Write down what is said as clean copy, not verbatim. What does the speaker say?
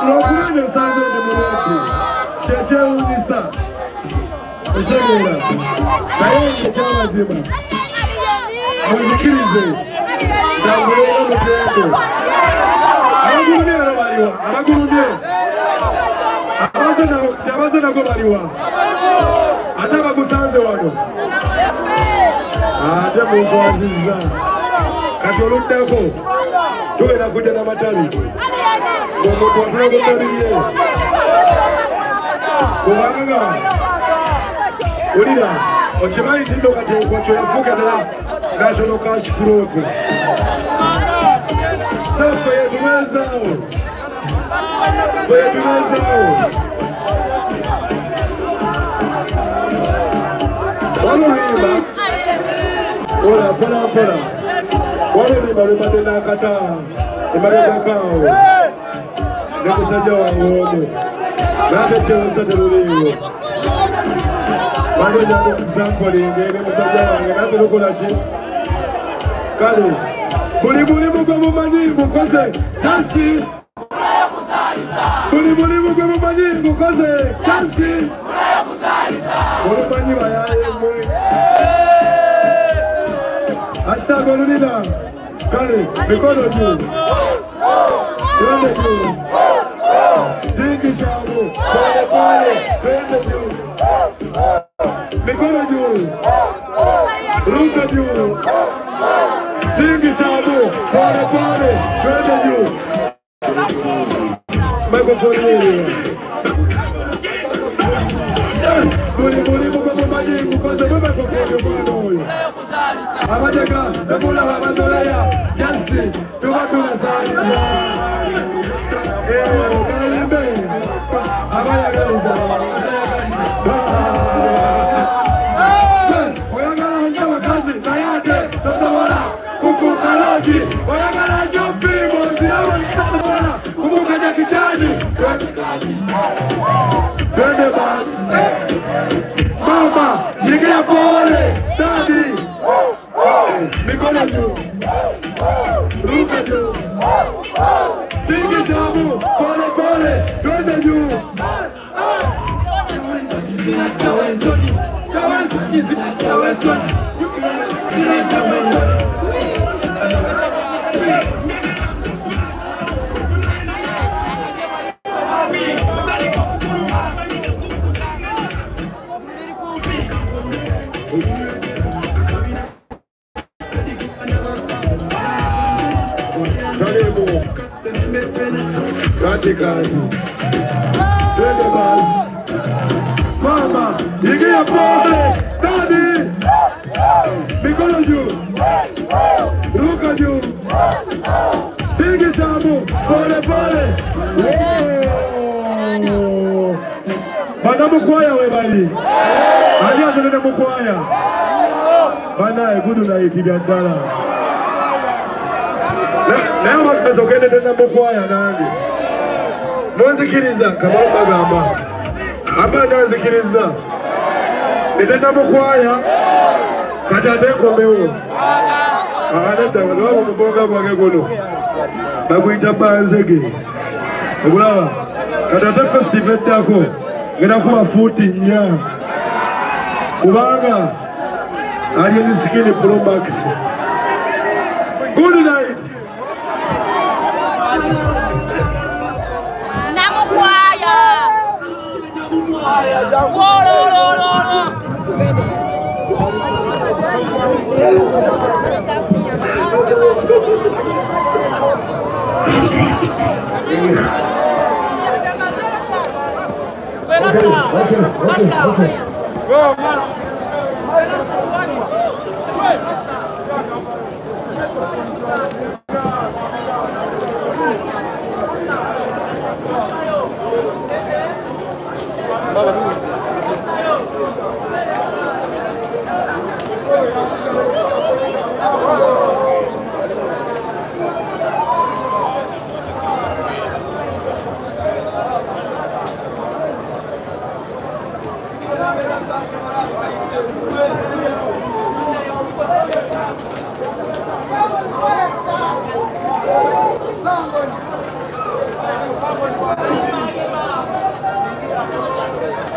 Lopine sanzo ni mulungi. Cheche unisa. Usegera. Naye nchama zima. Muzikirize. Ndangulera mutendo. Abagurunye arabaliwa. Abagurunye. Abaze nako baliwa. Ate bagusanze wano. Ate muzwaziza. Kati oluddako. Tugenda kujja n'amatabi. Omuntu afuna kutabiye. Kubanga ulira okimanyi nti nno kati okwo yafuuka ddala national cash flow. So ffe yetubeezaawo. Walulimba ola mpola walulimba lubadde n'akata emabegakaawo ne musajja wange omu natetewoza teruliiwo bandonya kusampolinge ne musajja wange naterukolaki kale buli mulimu gwe mumanyi ngukoze jasti buli mulimu gwe mumanyi ngukoze jasti olumanyi bayayemwe asitaga olulina kale mikono juu twende juu tingishamu pole pole twende juu mikono juu ruka juu tingishamu pole pole twende juu microphone buli mulimu maji kukoze baba kokoyo mwana oyo abajaka ekula babazoleya jasti tubatula salisa kalembe abayagaliza oyagala nnyo abakazi nayate tosobola kukukaloji oyagala nnyo firimu ozirawo tosobola kumukaja kikyani twende basi mama nyigira pole dadi mikono juu ruka juu tingishamu pole pole twende juu katikati twende basi mama ingia pole dadi mikono juu ruka juu tingishamu pole pole bana mukwaya webali ani azalene mukwaya bana egudu na itibya ddala naye amakezo gende tena mukwaya nange nonzikiriza kamalo bagamba aba nonzikiriza netenda mukwaya kati ate nkomewo nedda waliwabo mubonga bwange guno baguyita banzege ogulaba kati ate festive eddako ngenda kuba fuuti 4 kubanga ali enisikini pro max. Good night.